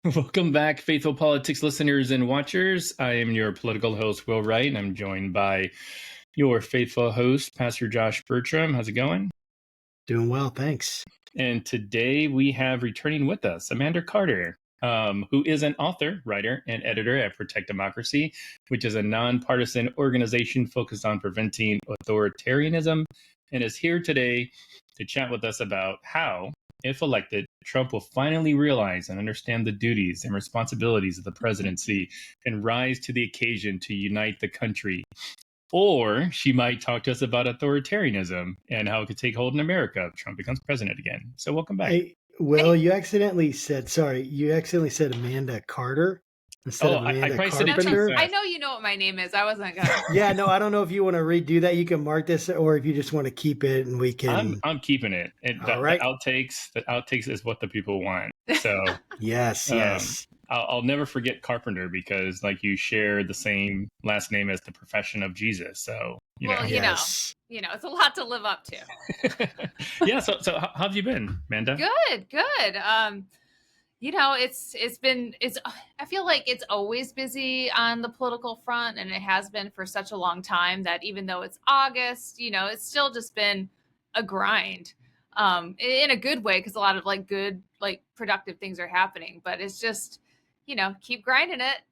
Welcome back, faithful politics listeners and watchers. I am your political host, Will Wright, and I'm joined by your faithful host, Pastor Josh Burtram. How's it going? Doing well, thanks. And today we have returning with us Amanda Carpenter, who is an author, writer, and editor at Protect Democracy, which is a nonpartisan organization focused on preventing authoritarianism, and is here today to chat with us about how, if elected, Trump will finally realize and understand the duties and responsibilities of the presidency and rise to the occasion to unite the country. Or she might talk to us about authoritarianism and how it could take hold in America if Trump becomes president again. So welcome back. Hey, Will, you accidentally said Amanda Carter instead of Amanda Carpenter. I know you know what my name is. I wasn't gonna. Yeah, no, I don't know if you want to redo that. You can mark this, or if you just want to keep it, and we can. I'm keeping it. All right. The outtakes is what the people want. So yes. I'll never forget Carpenter because, like, you share the same last name as the profession of Jesus. So you know, it's a lot to live up to. Yeah. So how have you been, Amanda? Good. I feel like it's always busy on the political front, and it has been for such a long time that even though it's August, it's still just been a grind, in a good way, because a lot of good, productive things are happening, but it's just, keep grinding it.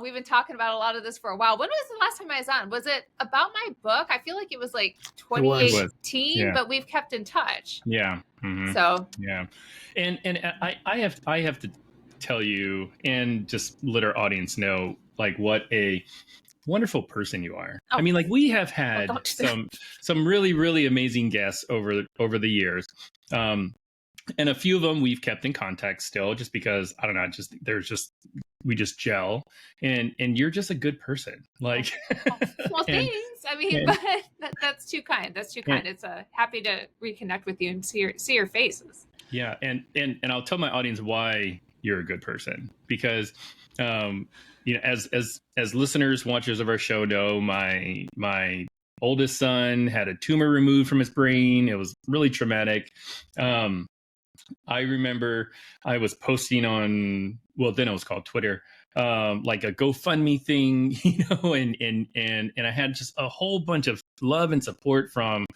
We've been talking about a lot of this for a while. When was the last time I was on? Was it about my book? I feel like it was 2018, but we've kept in touch. Yeah. Mm-hmm. So yeah. And I have to tell you and just let our audience know what a wonderful person you are. Oh. I mean, we have had some really, really amazing guests over the years. And a few of them we've kept in contact still, just because, I don't know, we just gel, and you're just a good person. Well, thanks. I mean, but that's too kind. That's too kind. It's happy to reconnect with you and see your faces. Yeah. And I'll tell my audience why you're a good person, because, as listeners, watchers of our show know, my oldest son had a tumor removed from his brain. It was really traumatic. I remember I was posting on, then it was called Twitter, a GoFundMe thing, and I had just a whole bunch of love and support from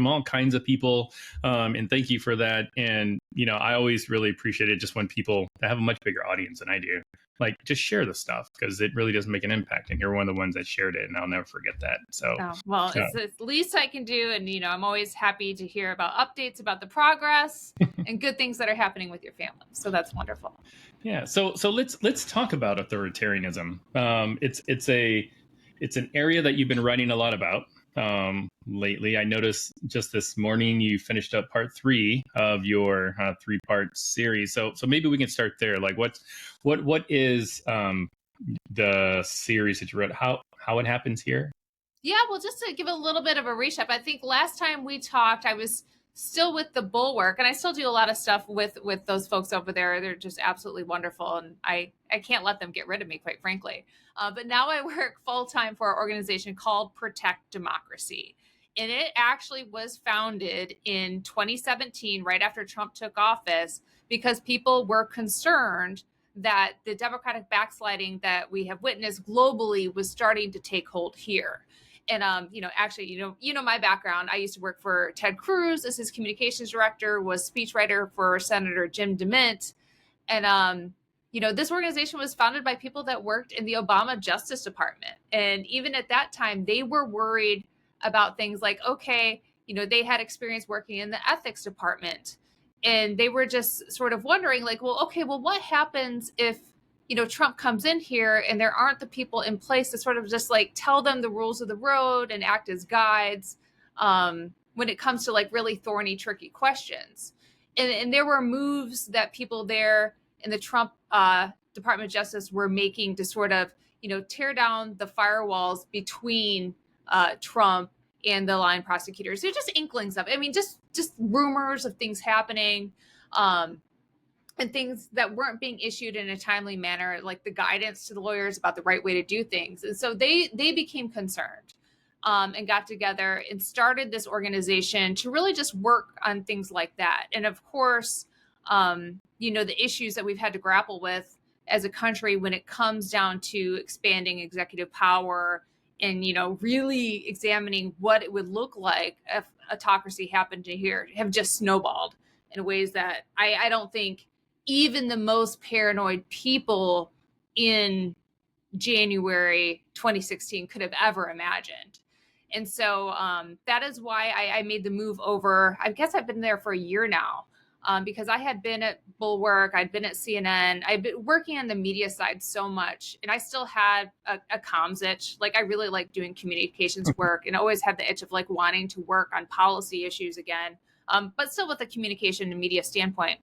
all kinds of people. And thank you for that. And, I always really appreciate it just when people that have a much bigger audience than I do, just share the stuff, because it really does make an impact. And you're one of the ones that shared it, and I'll never forget that. So, it's the least I can do. And, I'm always happy to hear about updates about the progress and good things that are happening with your family. So that's wonderful. Yeah. So let's talk about authoritarianism. It's an area that you've been writing a lot about lately. I noticed just this morning you finished up part 3 of your 3-part series. So maybe we can start there. What is the series that you wrote? How it happens here? Yeah, well, just to give a little bit of a recap, I think last time we talked, I was still with the Bulwark, and I still do a lot of stuff with those folks over there. They're just absolutely wonderful, and I can't let them get rid of me, quite frankly. But now I work full-time for an organization called Protect Democracy. And it actually was founded in 2017, right after Trump took office, because people were concerned that the democratic backsliding that we have witnessed globally was starting to take hold here. And, actually, my background, I used to work for Ted Cruz as his communications director, was speechwriter for Senator Jim DeMint. And, this organization was founded by people that worked in the Obama Justice Department. And even at that time, they were worried about things like, they had experience working in the ethics department. And they were just sort of wondering, what happens if Trump comes in here and there aren't the people in place to sort of just tell them the rules of the road and act as guides when it comes to really thorny, tricky questions. And there were moves that people there in the Trump Department of Justice were making to sort of, tear down the firewalls between Trump and the line prosecutors. They're just inklings of it. I mean, just rumors of things happening. And things that weren't being issued in a timely manner, like the guidance to the lawyers about the right way to do things. And so they became concerned and got together and started this organization to really just work on things like that. And of course, the issues that we've had to grapple with as a country when it comes down to expanding executive power and, really examining what it would look like if autocracy happened to here, have just snowballed in ways that I don't think even the most paranoid people in January 2016 could have ever imagined. And so that is why I made the move over. I guess I've been there for a year now, because I had been at Bulwark, I'd been at CNN, I'd been working on the media side so much, and I still had a comms itch. Like, I really like doing communications work, and always had the itch of like wanting to work on policy issues again, but still with a communication and media standpoint.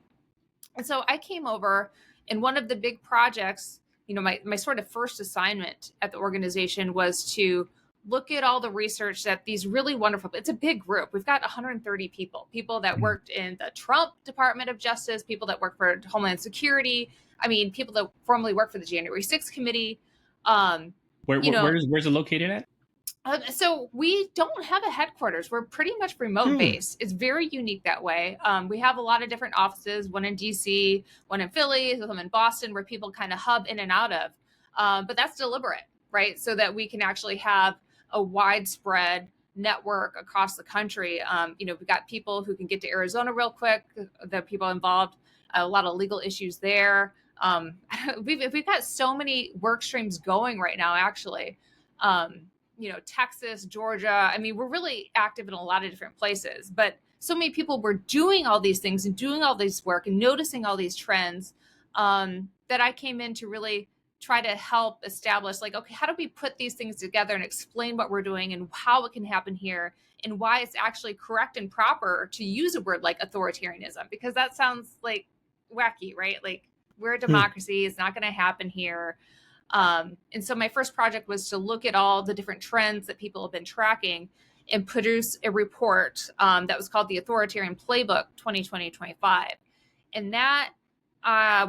And so I came over, and one of the big projects, my sort of first assignment at the organization was to look at all the research that these really wonderful, it's a big group. We've got 130 people that worked in the Trump Department of Justice, people that work for Homeland Security. I mean, people that formerly worked for the January 6th committee. Where's it located at? So we don't have a headquarters. We're pretty much remote based. It's very unique that way. We have a lot of different offices, one in DC, one in Philly, some in Boston, where people kind of hub in and out of. But that's deliberate, right? So that we can actually have a widespread network across the country. We've got people who can get to Arizona real quick, the people involved, a lot of legal issues there. We've got so many work streams going right now, actually. Texas, Georgia. I mean, we're really active in a lot of different places, but so many people were doing all these things and doing all this work and noticing all these trends, that I came in to really try to help establish, like, okay, how do we put these things together and explain what we're doing and how it can happen here and why it's actually correct and proper to use a word like authoritarianism, because that sounds like wacky, right? Like, we're a democracy. It's not going to happen here. And so my first project was to look at all the different trends that people have been tracking and produce a report that was called the Authoritarian Playbook 2020-25. And that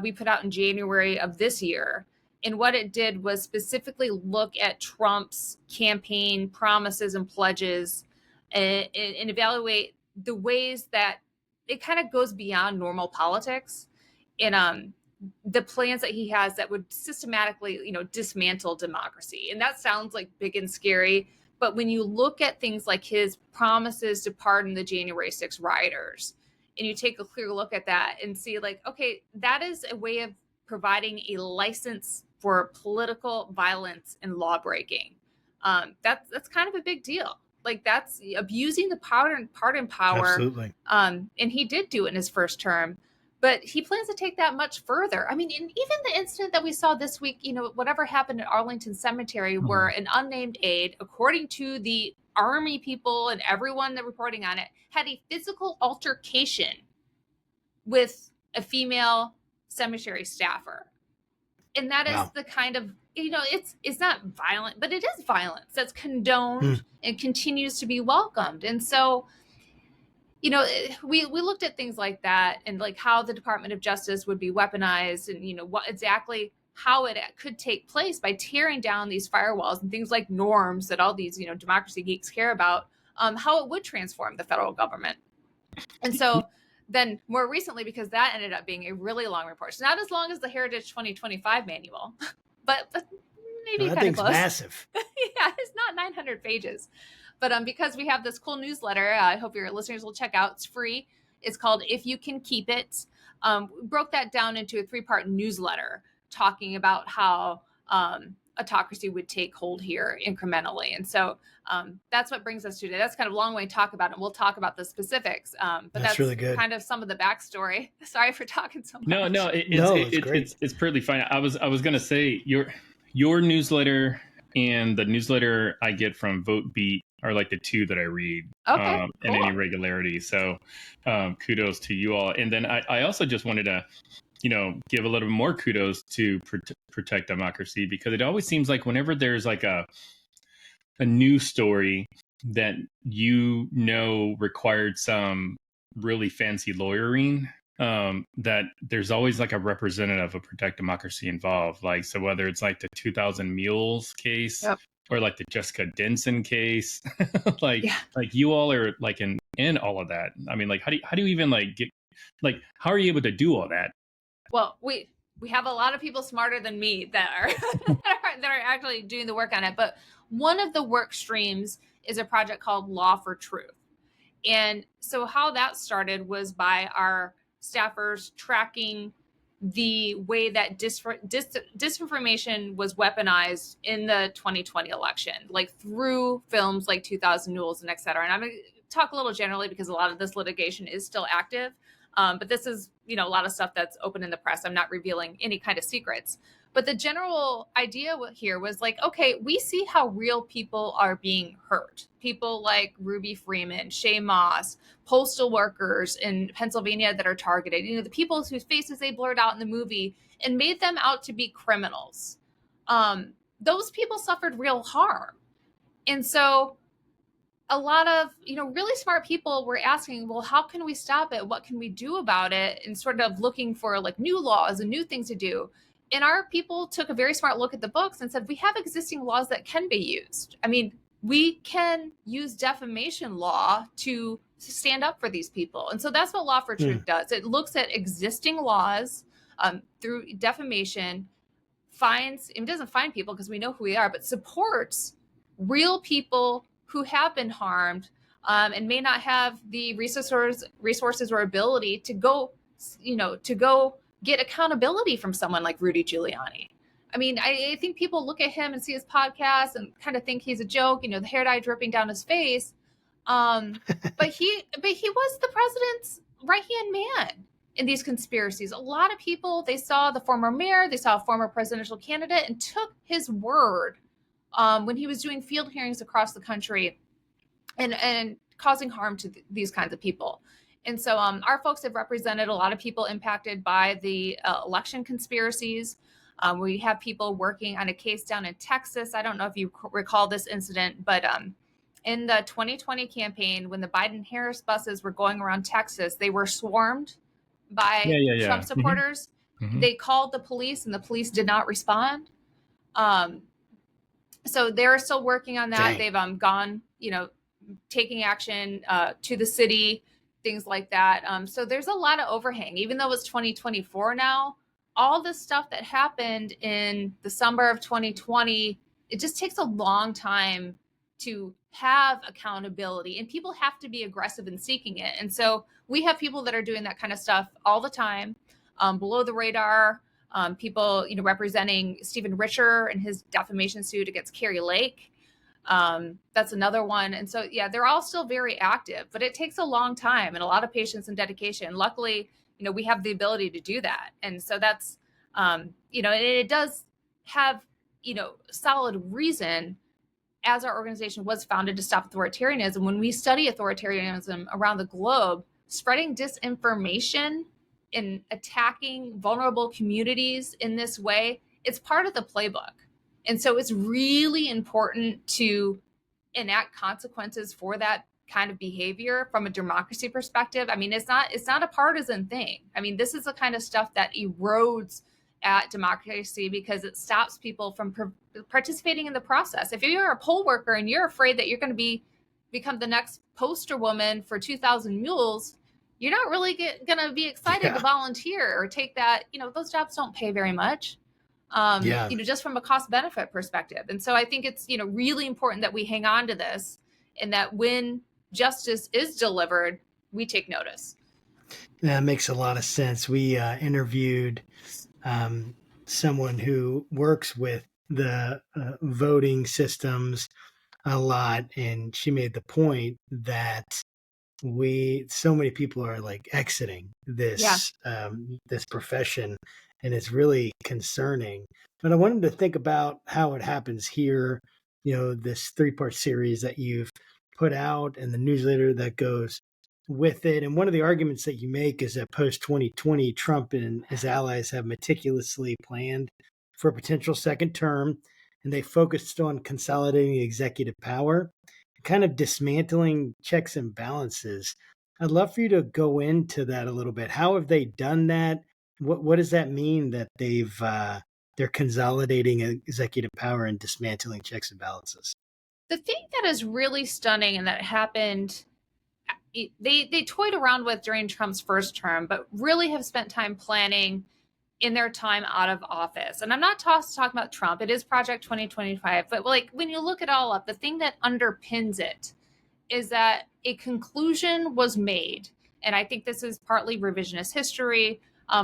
we put out in January of this year. And what it did was specifically look at Trump's campaign promises and pledges and evaluate the ways that it kind of goes beyond normal politics and the plans that he has that would systematically, dismantle democracy. And that sounds like big and scary. But when you look at things like his promises to pardon the January 6th rioters, and you take a clear look at that and see, like, okay, that is a way of providing a license for political violence and law breaking. That's kind of a big deal. Like, that's abusing the pardon power. Absolutely. And he did do it in his first term. But he plans to take that much further. I mean, even the incident that we saw this week, whatever happened at Arlington Cemetery, where an unnamed aide, according to the Army people and everyone that reporting on it, had a physical altercation with a female cemetery staffer. And that is the kind of, it's not violent, but it is violence that's condoned and continues to be welcomed. And so, we looked at things like that and like how the Department of Justice would be weaponized and, what exactly how it could take place by tearing down these firewalls and things like norms that all these, democracy geeks care about, how it would transform the federal government. And so then more recently, because that ended up being a really long report, it's not as long as the Heritage 2025 manual, but maybe kind of close. Massive. Yeah, it's not 900 pages. But because we have this cool newsletter, I hope your listeners will check out. It's free. It's called If You Can Keep It. We broke that down into a 3-part newsletter talking about how autocracy would take hold here incrementally. And so that's what brings us to today. That's kind of a long way to talk about it. We'll talk about the specifics. But that's really good. Kind of some of the backstory. Sorry for talking so much. No, it's pretty fine. I was going to say your newsletter and the newsletter I get from Vote Beat are like the two that I read in any regularity. So kudos to you all. And then I also just wanted to, give a little bit more kudos to protect democracy, because it always seems like whenever there's like a news story that required some really fancy lawyering, that there's always like a representative of Protect Democracy involved. Like, so whether it's like the 2000 Mules case, or like the Jessica Denson case, like you all are like in all of that. I mean, like, how do you even like get, like, how are you able to do all that? Well, we have a lot of people smarter than me that are that are actually doing the work on it. But one of the work streams is a project called Law for Truth. And so how that started was by our staffers tracking the way that disinformation was weaponized in the 2020 election, like through films like 2000 Mules and et cetera. And I'm going to talk a little generally because a lot of this litigation is still active. But this is, a lot of stuff that's open in the press. I'm not revealing any kind of secrets. But the general idea here was like, okay, we see how real people are being hurt. People like Ruby Freeman, Shay Moss, postal workers in Pennsylvania that are targeted, the people whose faces they blurred out in the movie and made them out to be criminals. Those people suffered real harm. And so a lot of, really smart people were asking, well, how can we stop it? What can we do about it? And sort of looking for like new laws and new things to do. And our people took a very smart look at the books and said, we have existing laws that can be used. I mean, we can use defamation law to stand up for these people. And so that's what Law for Truth does. It looks at existing laws through defamation, it doesn't find people because we know who we are, but supports real people who have been harmed and may not have the resources or ability to go get accountability from someone like Rudy Giuliani. I mean, I think people look at him and see his podcast and kind of think he's a joke, the hair dye dripping down his face. But he was the president's right-hand man in these conspiracies. A lot of people, they saw the former mayor, they saw a former presidential candidate and took his word when he was doing field hearings across the country and causing harm to these kinds of people. And so our folks have represented a lot of people impacted by the election conspiracies. We have people working on a case down in Texas. I don't know if you recall this incident, but in the 2020 campaign, when the Biden-Harris buses were going around Texas, they were swarmed by Trump supporters. Mm-hmm. They called the police and the police did not respond. So they're still working on that. Dang. They've gone, taking action to the city, things like that. So there's a lot of overhang, even though it's 2024 now. All the stuff that happened in the summer of 2020, it just takes a long time to have accountability, and people have to be aggressive in seeking it. And so we have people that are doing that kind of stuff all the time, below the radar. People, representing Stephen Richer and his defamation suit against Carrie Lake. That's another one. And so, they're all still very active, but it takes a long time and a lot of patience and dedication. Luckily, we have the ability to do that. And so that's, it does have, solid reason, as our organization was founded to stop authoritarianism. When we study authoritarianism around the globe, spreading disinformation and attacking vulnerable communities in this way, it's part of the playbook. And so it's really important to enact consequences for that kind of behavior from a democracy perspective. I mean, it's not a partisan thing. I mean, this is the kind of stuff that erodes at democracy because it stops people from participating in the process. If you're a poll worker and you're afraid that you're going to become the next poster woman for 2000 Mules, you're not really going to be excited to volunteer or take that. Those jobs don't pay very much, just from a cost benefit perspective. And so I think it's, really important that we hang on to this and that when justice is delivered, we take notice. That makes a lot of sense. We interviewed someone who works with the voting systems a lot, and she made the point that so many people are like exiting this this profession, and it's really concerning. But I wanted to think about how it happens here, this 3-part series that you've put out and the newsletter that goes with it. And one of the arguments that you make is that post-2020, Trump and his allies have meticulously planned for a potential second term, and they focused on consolidating the executive power, kind of dismantling checks and balances. I'd love for you to go into that a little bit. How have they done that? What does that mean that they're consolidating executive power and dismantling checks and balances? The thing that is really stunning and that happened, they toyed around with during Trump's first term, but really have spent time planning in their time out of office. And I'm not talking about Trump. It is Project 2025. But like when you look it all up, the thing that underpins it is that a conclusion was made. And I think this is partly revisionist history.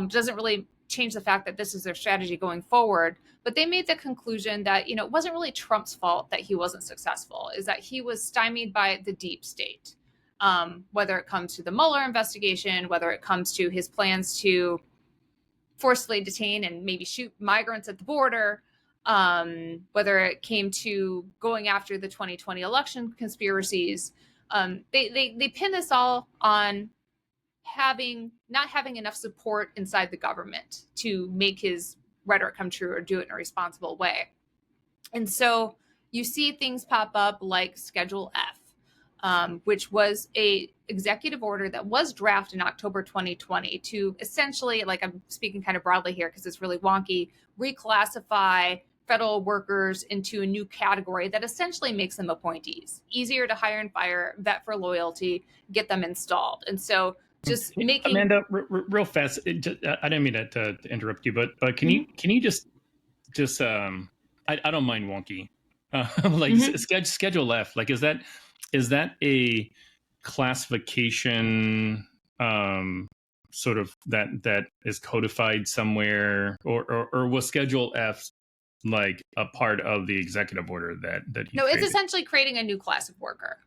Doesn't really change the fact that this is their strategy going forward. But they made the conclusion that, you know, it wasn't really Trump's fault that he wasn't successful, is that he was stymied by the deep state. Whether it comes to the Mueller investigation, whether it comes to his plans to forcibly detain and maybe shoot migrants at the border, whether it came to going after the 2020 election conspiracies, they pin this all on not having enough support inside the government to make his rhetoric come true or do it in a responsible way. And so you see things pop up like Schedule F, which was a executive order that was drafted in October 2020 to essentially, like I'm speaking kind of broadly here because it's really wonky, reclassify federal workers into a new category that essentially makes them appointees. Easier to hire and fire, vet for loyalty, get them installed. And so just making... Amanda, real fast, I didn't mean to interrupt you, but can you just I don't mind wonky. Schedule F, like is that a classification sort of that is codified somewhere, or was Schedule F like a part of the executive order that he No, created? it's essentially creating a new class of worker.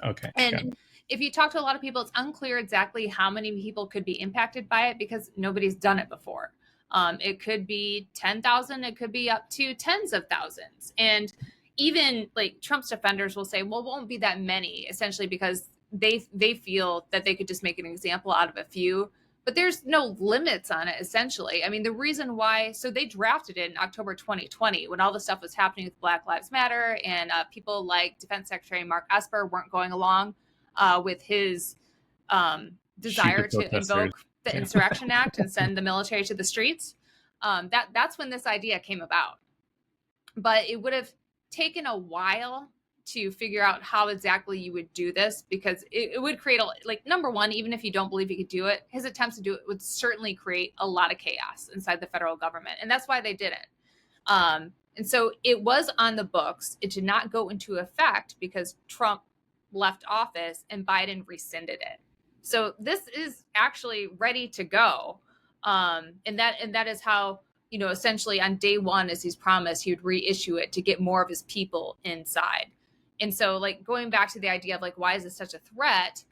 Okay. And if you talk to a lot of people, it's unclear exactly how many people could be impacted by it because nobody's done it before. It could be 10,000, it could be up to tens of thousands. And even like Trump's defenders will say, well, it won't be that many, essentially because they feel that they could just make an example out of a few, but there's no limits on it, essentially. I mean, the reason why, so they drafted it in October 2020 when all the stuff was happening with Black Lives Matter and people like Defense Secretary Mark Esper weren't going along with his desire to invoke the Insurrection Act and send the military to the streets. That's when this idea came about. But it would have taken a while to figure out how exactly you would do this, because it would create number one, even if you don't believe he could do it, his attempts to do it would certainly create a lot of chaos inside the federal government. And that's why they did it. And so it was on the books. It did not go into effect because Trump left office and Biden rescinded it. So this is actually ready to go. And that is how, you know, essentially on day one, as he's promised, he would reissue it to get more of his people inside. And so like going back to the idea of like, why is this such a threat?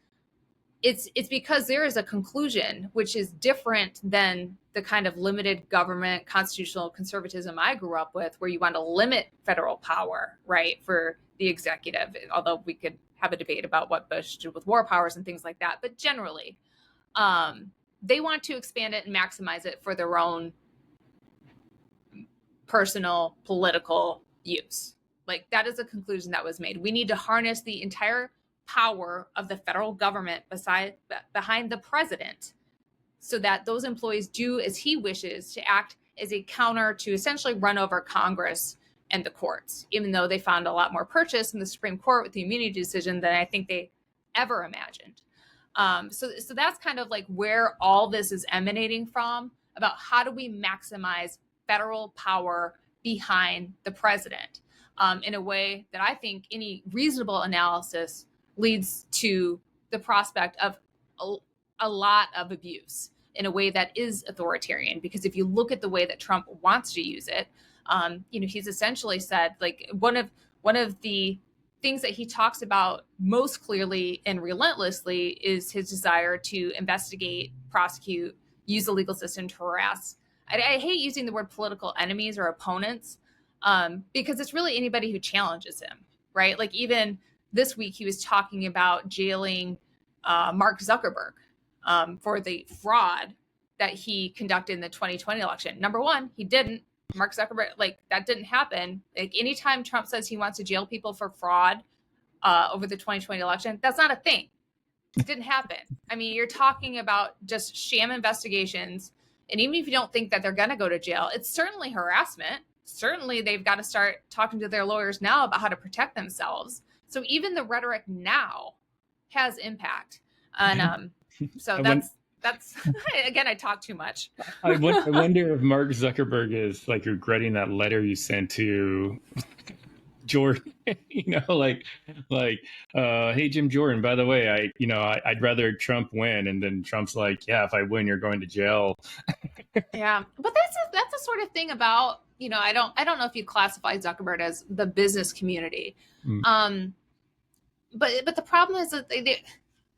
It's because there is a conclusion, which is different than the kind of limited government constitutional conservatism I grew up with, where you want to limit federal power, right, for the executive, although we could have a debate about what Bush did with war powers and things like that. But generally, they want to expand it and maximize it for their own personal political use. Like that is a conclusion that was made. We need to harness the entire power of the federal government behind the president so that those employees do as he wishes, to act as a counter to essentially run over Congress and the courts, even though they found a lot more purchase in the Supreme Court with the immunity decision than I think they ever imagined. So that's kind of like where all this is emanating from, about how do we maximize federal power behind the president in a way that I think any reasonable analysis leads to the prospect of a lot of abuse in a way that is authoritarian. Because if you look at the way that Trump wants to use it, you know, he's essentially said, like, one of the things that he talks about most clearly and relentlessly is his desire to investigate, prosecute, use the legal system to harass. I hate using the word political enemies or opponents because it's really anybody who challenges him, right? Like even this week, he was talking about jailing Mark Zuckerberg for the fraud that he conducted in the 2020 election. Number one, he didn't. Mark Zuckerberg, like that didn't happen. Like anytime Trump says he wants to jail people for fraud over the 2020 election, that's not a thing. It didn't happen. I mean, you're talking about just sham investigations. And even if you don't think that they're going to go to jail, it's certainly harassment. Certainly, they've got to start talking to their lawyers now about how to protect themselves. So even the rhetoric now has impact. And so That's again, I talk too much. I wonder if Mark Zuckerberg is like regretting that letter you sent to Jordan, hey Jim Jordan, by the way, I'd rather Trump win, and then Trump's like, yeah, if I win, you're going to jail. Yeah, but that's the sort of thing about, I don't know if you classify Zuckerberg as the business community, Mm. but the problem is that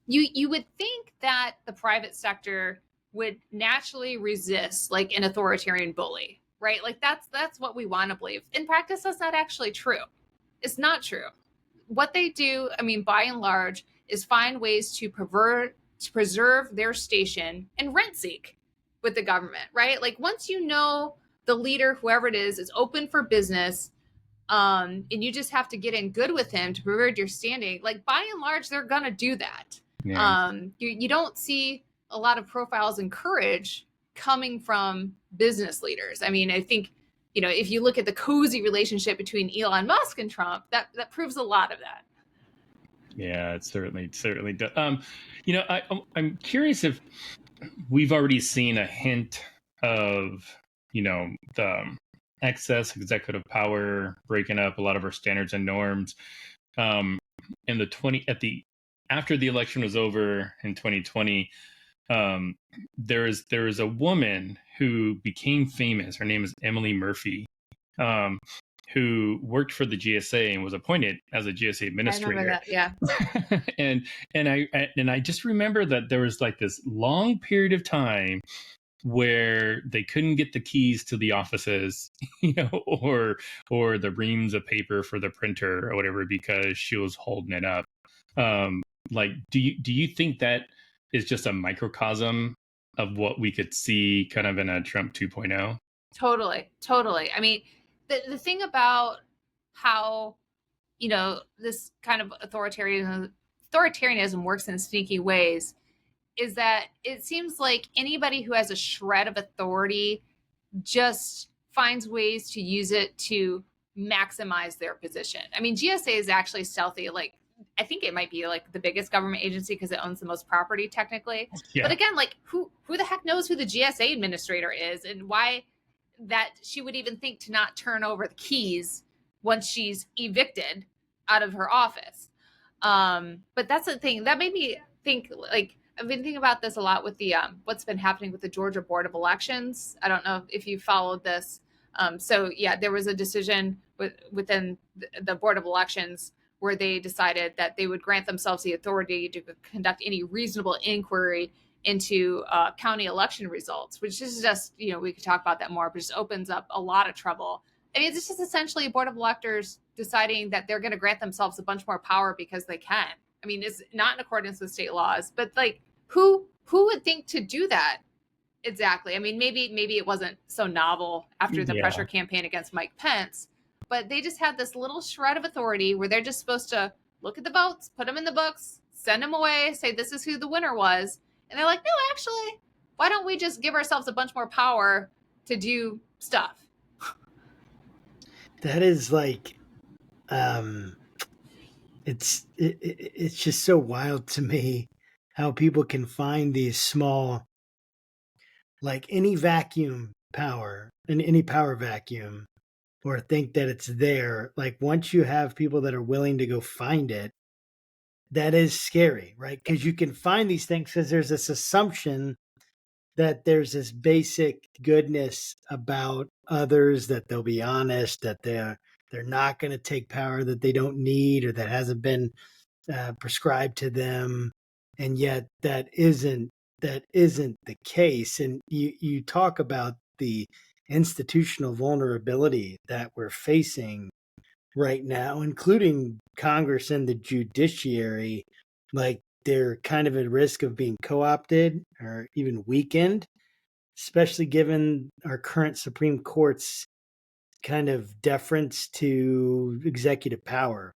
you would think that the private sector would naturally resist like an authoritarian bully, right? Like that's what we want to believe. In practice, that's not actually true. It's not true. What they do, I mean, by and large, is find ways to preserve their station and rent seek with the government, right? Like once you know the leader, whoever it is open for business, and you just have to get in good with him to preserve your standing. Like by and large, they're gonna do that. Yeah. You don't see a lot of profiles and courage coming from business leaders. I mean, I think if you look at the cozy relationship between Elon Musk and Trump, that proves a lot of that. Yeah, it certainly does. I'm curious if we've already seen a hint of the excess executive power breaking up a lot of our standards and norms. In after the election was over in 2020, there is a woman who became famous. Her name is Emily Murphy, who worked for the GSA and was appointed as a GSA administrator. I remember that, yeah. and I just remember that there was like this long period of time where they couldn't get the keys to the offices, or the reams of paper for the printer or whatever, because she was holding it up. Do you think that is just a microcosm of what we could see kind of in a Trump 2.0? Totally. I mean, the thing about how this kind of authoritarianism works in sneaky ways is that it seems like anybody who has a shred of authority just finds ways to use it to maximize their position. I mean, GSA is actually stealthy. Like, I think it might be like the biggest government agency because it owns the most property technically. Yeah. But again, like who the heck knows who the GSA administrator is and why that she would even think to not turn over the keys once she's evicted out of her office. But that's the thing that made me think, like, I've been thinking about this a lot with the what's been happening with the Georgia Board of Elections. I don't know if you followed this. So yeah, there was a decision within the Board of Elections where they decided that they would grant themselves the authority to conduct any reasonable inquiry into county election results, which is just, we could talk about that more, but just opens up a lot of trouble. I mean, it's just essentially a board of electors deciding that they're going to grant themselves a bunch more power because they can. I mean, it's not in accordance with state laws, but like, who would think to do that? Exactly. I mean, maybe it wasn't so novel after the pressure campaign against Mike Pence, but they just had this little shred of authority where they're just supposed to look at the votes, put them in the books, send them away, say this is who the winner was. And they're like, no, actually, why don't we just give ourselves a bunch more power to do stuff? That is like, it's just so wild to me how people can find these small, like any vacuum power in any power vacuum, or think that it's there. Like once you have people that are willing to go find it, that is scary, right? Because you can find these things because there's this assumption that there's this basic goodness about others, that they'll be honest, that they're not going to take power that they don't need or that hasn't been prescribed to them, and yet that isn't the case. And you talk about the institutional vulnerability that we're facing right now, including Congress and the judiciary. Like they're kind of at risk of being co-opted or even weakened, especially given our current Supreme Court's kind of deference to executive power.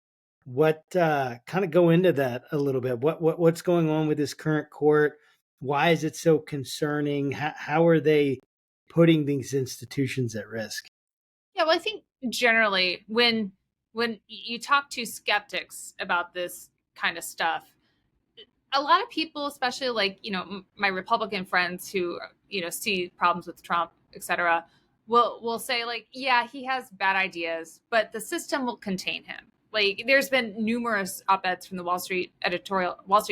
What kind of go into that a little bit? What's going on with this current court? Why is it so concerning? How are they putting these institutions at risk? Yeah, well, I think generally when you talk to skeptics about this kind of stuff, a lot of people, especially like, my Republican friends who, see problems with Trump, et cetera, will say like, yeah, he has bad ideas, but the system will contain him. Like there's been numerous op-eds from the Wall Street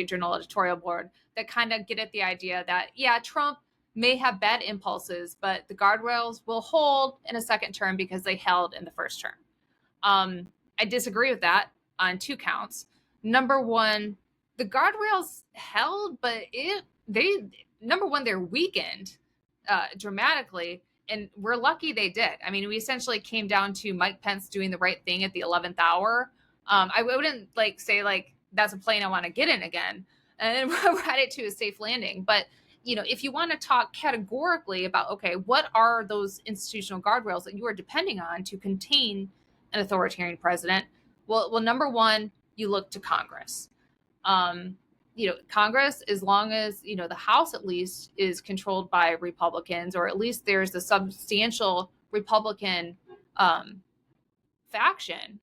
Journal editorial board that kind of get at the idea that, yeah, Trump may have bad impulses, but the guardrails will hold in a second term because they held in the first term. I disagree with that on 2 counts. Number one, the guardrails held, but number one, they're weakened dramatically, and we're lucky they did. I mean, we essentially came down to Mike Pence doing the right thing at the 11th hour. I wouldn't like say like that's a plane I want to get in again and ride it to a safe landing. But if you want to talk categorically about, okay, what are those institutional guardrails that you are depending on to contain an authoritarian president? Well, number one, you look to Congress. Congress, as long as, the House at least is controlled by Republicans, or at least there's a substantial Republican faction.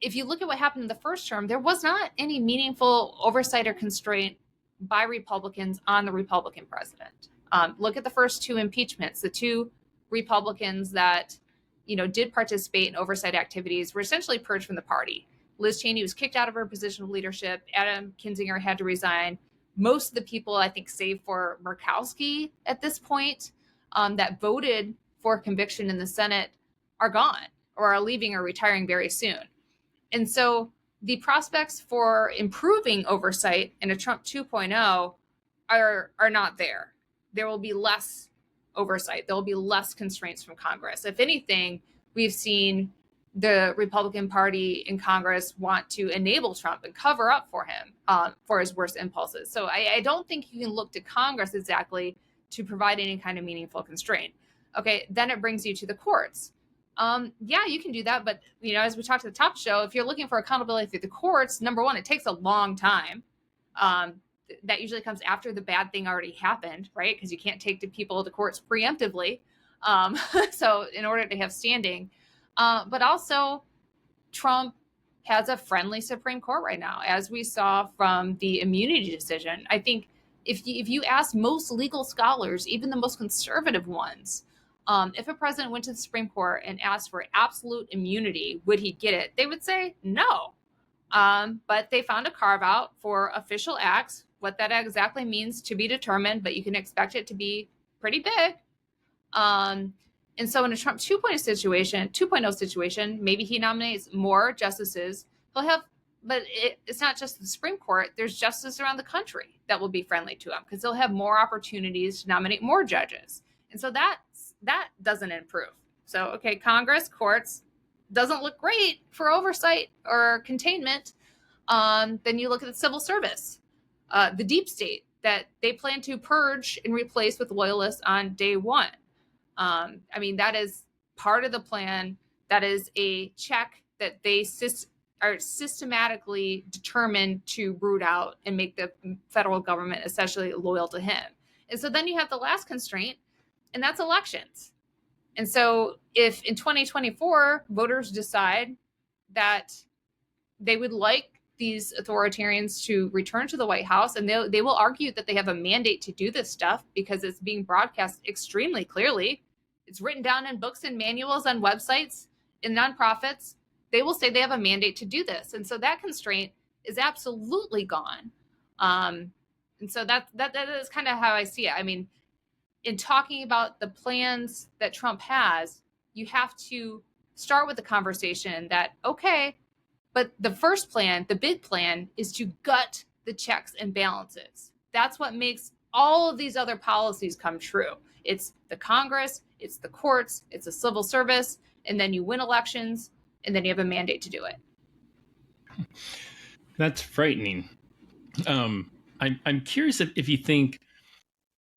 If you look at what happened in the first term, there was not any meaningful oversight or constraint by Republicans on the Republican president. Look at the first 2 impeachments. The 2 Republicans that, did participate in oversight activities were essentially purged from the party. Liz Cheney was kicked out of her position of leadership. Adam Kinzinger had to resign. Most of the people, I think, save for Murkowski at this point, that voted for conviction in the Senate are gone or are leaving or retiring very soon. And so the prospects for improving oversight in a Trump 2.0 are not there. There will be less oversight. There will be less constraints from Congress. If anything, we've seen the Republican Party in Congress want to enable Trump and cover up for him for his worst impulses. So I don't think you can look to Congress exactly to provide any kind of meaningful constraint. Okay, then it brings you to the courts. Yeah, you can do that. But, as we talked at the top of the show, if you're looking for accountability through the courts, number one, it takes a long time. That usually comes after the bad thing already happened, right? Because you can't take the people to courts preemptively. So in order to have standing, but also Trump has a friendly Supreme Court right now, as we saw from the immunity decision. I think if you ask most legal scholars, even the most conservative ones, if a president went to the Supreme Court and asked for absolute immunity, would he get it? They would say no. But they found a carve out for official acts. What that exactly means to be determined, but you can expect it to be pretty big. And so in a Trump 2.0 situation, maybe he nominates more justices. He'll have, but it's not just the Supreme Court. There's justices around the country that will be friendly to him because they'll have more opportunities to nominate more judges. And so that doesn't improve. So, okay, Congress, courts, doesn't look great for oversight or containment. Then you look at the civil service, the deep state that they plan to purge and replace with loyalists on day one. I mean, that is part of the plan. That is a check that they are systematically determined to root out and make the federal government essentially loyal to him. And so then you have the last constraint, and that's elections. And so if in 2024 voters decide that they would like these authoritarians to return to the White House, and they will argue that they have a mandate to do this stuff because it's being broadcast extremely clearly. It's written down in books and manuals on websites, in nonprofits. They will say they have a mandate to do this. And so that constraint is absolutely gone. And so that is kind of how I see it. I mean, in talking about the plans that Trump has, you have to start with the conversation that, okay, but the first plan, the big plan, is to gut the checks and balances. That's what makes all of these other policies come true. It's the Congress, it's the courts, it's the civil service, and then you win elections, and then you have a mandate to do it. That's frightening. I'm curious if you think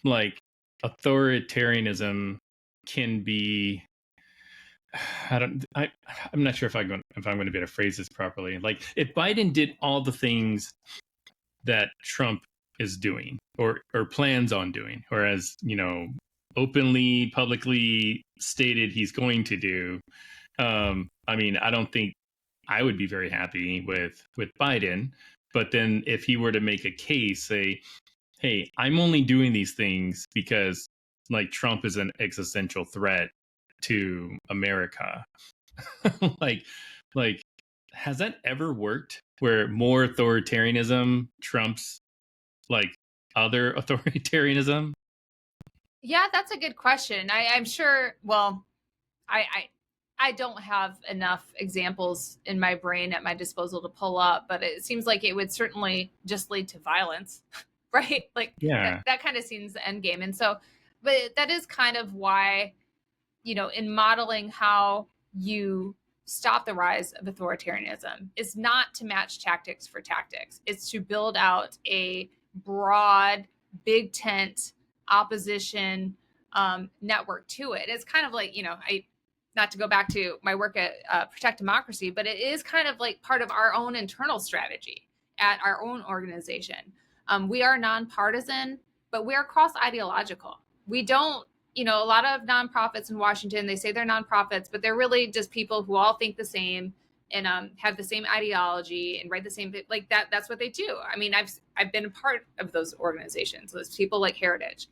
like authoritarianism can be. I'm not sure if I'm going to be able to phrase this properly. Like if Biden did all the things that Trump is doing or plans on doing, whereas, openly, publicly stated he's going to do. I mean, I don't think I would be very happy with Biden. But then if he were to make a case, say, hey, I'm only doing these things because like Trump is an existential threat to America. like like has that ever worked where more authoritarianism trumps like other authoritarianism? Yeah, that's a good question. I'm sure. Well, I don't have enough examples in my brain at my disposal to pull up, but it seems like it would certainly just lead to violence, right? Like Yeah. that kind of seems the end game. And so, but that is kind of why, in modeling how you stop the rise of authoritarianism is not to match tactics for tactics. It's to build out a broad, big tent opposition network to it. It's kind of like, not to go back to my work at Protect Democracy, but it is kind of like part of our own internal strategy at our own organization. We are nonpartisan, but we are cross ideological. We don't, a lot of nonprofits in Washington, they say they're nonprofits, but they're really just people who all think the same and have the same ideology and write the same, like that. That's what they do. I mean, I've been a part of those organizations. Those people like Heritage.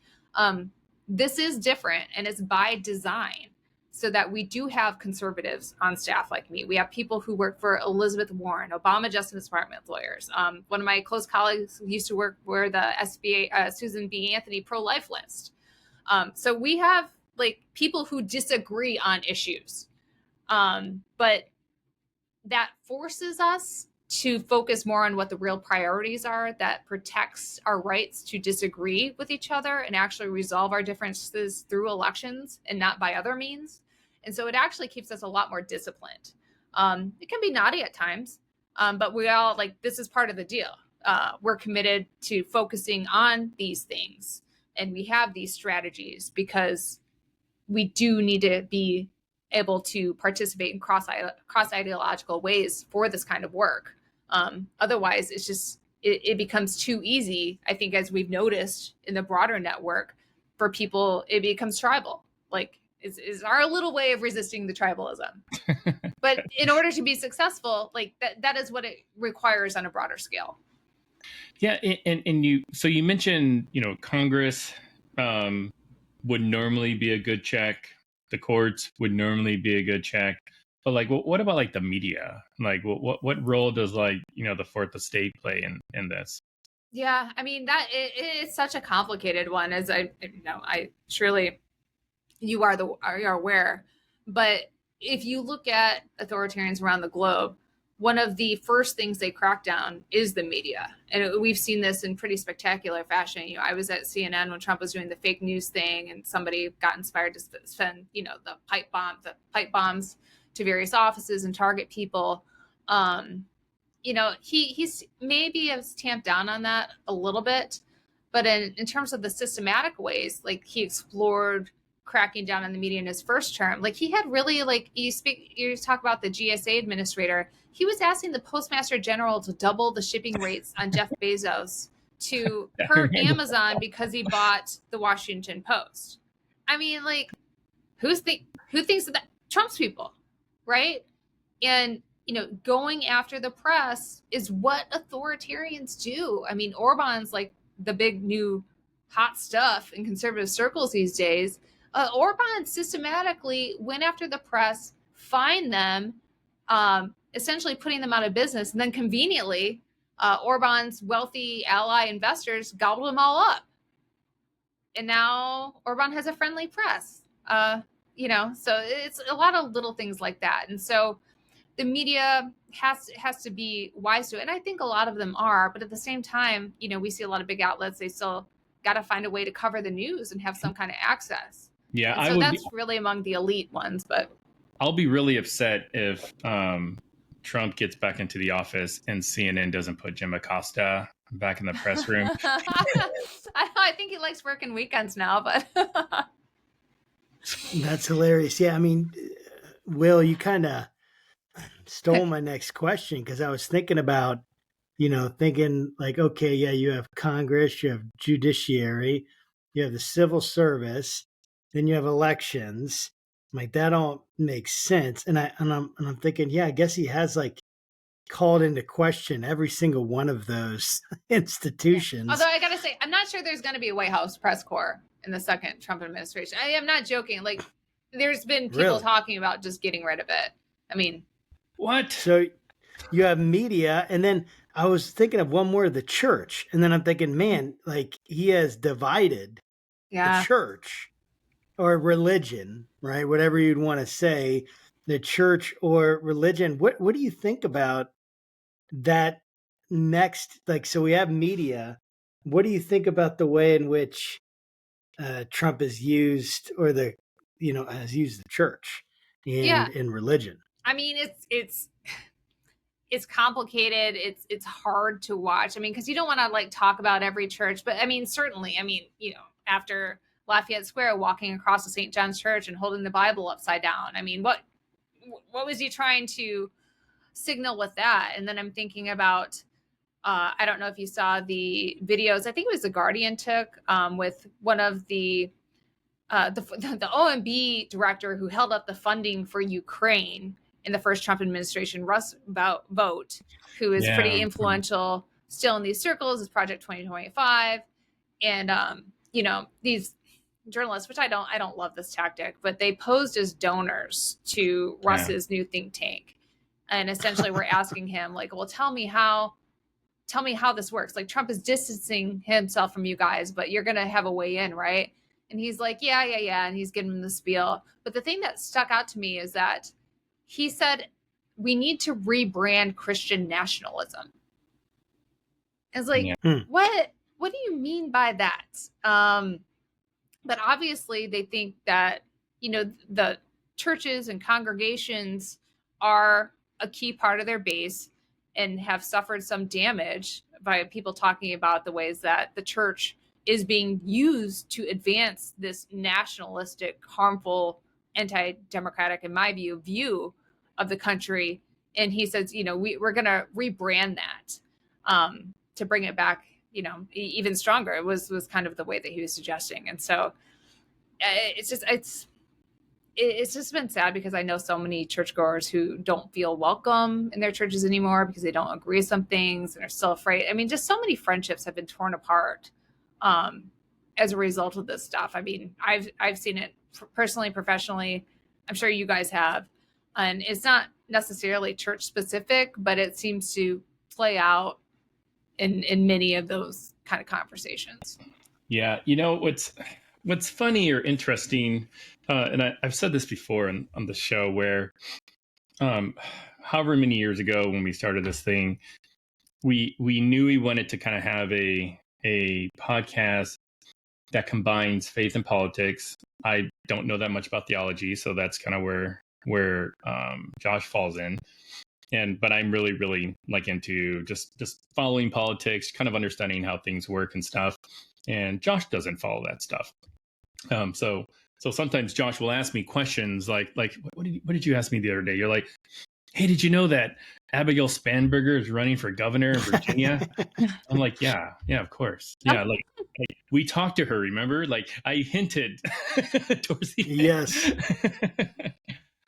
This is different, and it's by design, so that we do have conservatives on staff like me. We have people who work for Elizabeth Warren, Obama Justice Department lawyers. One of my close colleagues used to work for the SBA, Susan B. Anthony pro-life list. So we have like people who disagree on issues, but that forces us to focus more on what the real priorities are, that protects our rights to disagree with each other and actually resolve our differences through elections and not by other means. And so it actually keeps us a lot more disciplined. It can be naughty at times, but we all this is part of the deal. We're committed to focusing on these things, and we have these strategies because we do need to be able to participate in cross ideological ways for this kind of work. Otherwise, it's just it becomes too easy. I think, as we've noticed in the broader network, for people, it becomes tribal. Like is our little way of resisting the tribalism. But in order to be successful, that is what it requires on a broader scale. Yeah, and you mentioned Congress would normally be a good check. The courts would normally be a good check. But what about the media? What role does the fourth estate play in this? Yeah, I mean that it's such a complicated one, as I surely you are aware. But if you look at authoritarians around the globe, one of the first things they crack down is the media. And we've seen this in pretty spectacular fashion. I was at CNN when Trump was doing the fake news thing, and somebody got inspired to send, the pipe bombs to various offices and target people. He's maybe has tamped down on that a little bit, but in terms of the systematic ways, he explored cracking down on the media in his first term. He had really, you talk about the GSA administrator, he was asking the Postmaster General to double the shipping rates on Jeff Bezos to hurt Amazon because he bought the Washington Post. I mean, who thinks of that? Trump's people, right? And going after the press is what authoritarians do. I mean, Orban's the big new hot stuff in conservative circles these days. Orban systematically went after the press, fined them, essentially putting them out of business. And then conveniently, Orban's wealthy ally investors gobbled them all up. And now Orban has a friendly press, so it's a lot of little things like that. And so the media has to be wise to it. And I think a lot of them are. But at the same time, we see a lot of big outlets. They still got to find a way to cover the news and have some kind of access. Yeah, and so that's really among the elite ones. But I'll be really upset if Trump gets back into the office and CNN doesn't put Jim Acosta back in the press room. I think he likes working weekends now, but that's hilarious. Yeah, I mean, Will, you kind of stole my next question, because I was thinking about, thinking okay, yeah, you have Congress, you have judiciary, you have the civil service, then you have elections. That all makes sense. And I'm thinking, yeah, I guess he has called into question every single one of those institutions. Although I gotta say, I'm not sure there's going to be a White House press corps in the second Trump administration. I am not joking. Like, there's been people Really? talking about just getting rid of it. I mean, What? So you have media, and then I was thinking of one more, the church, and then I'm thinking, man, like he has divided yeah, the church or religion, right? Whatever you'd want to say, the church or religion. What do you think about that next? Like, so we have media. What do you think about the way in which Trump has used, or has used the church and in religion? I mean, it's complicated. It's hard to watch. I mean, because you don't want to like talk about every church, but I mean, certainly, I mean, after Lafayette Square, walking across the St. John's Church and holding the Bible upside down. I mean, what was he trying to signal with that? And then I'm thinking about, I don't know if you saw the videos. I think it was The Guardian took with one of the OMB director who held up the funding for Ukraine in the first Trump administration, Russ Vogt, who is pretty influential still in these circles, is Project 2025. And, these journalists, which I don't love this tactic, but they posed as donors to Russ's new think tank. And essentially we're asking him like, well, tell me how this works. Like, Trump is distancing himself from you guys, but you're going to have a way in, right? And he's like, yeah. And he's giving him the spiel. But the thing that stuck out to me is that he said, we need to rebrand Christian nationalism. It's like, what do you mean by that? But obviously they think that, the churches and congregations are a key part of their base and have suffered some damage by people talking about the ways that the church is being used to advance this nationalistic, harmful, anti-democratic, in my view of the country. And he says, we're going to rebrand that to bring it back, even stronger. It was kind of the way that he was suggesting. And so it's just been sad because I know so many churchgoers who don't feel welcome in their churches anymore because they don't agree with some things and are still afraid. I mean, just so many friendships have been torn apart as a result of this stuff. I mean, I've seen it personally, professionally. I'm sure you guys have. And it's not necessarily church specific, but it seems to play out in many of those kind of conversations. Yeah. What's funny or interesting, and I've said this before on the show, where however many years ago when we started this thing, we knew we wanted to kind of have a podcast that combines faith and politics. I don't know that much about theology, so that's kind of where Josh falls in. But I'm really, really like into just following politics, kind of understanding how things work and stuff. And Josh doesn't follow that stuff. So sometimes Josh will ask me questions like what did you ask me the other day? You're like, hey, did you know that Abigail Spanberger is running for governor of Virginia? I'm like, yeah, of course. Yeah, like we talked to her, remember? Like I hinted towards the end. Yes.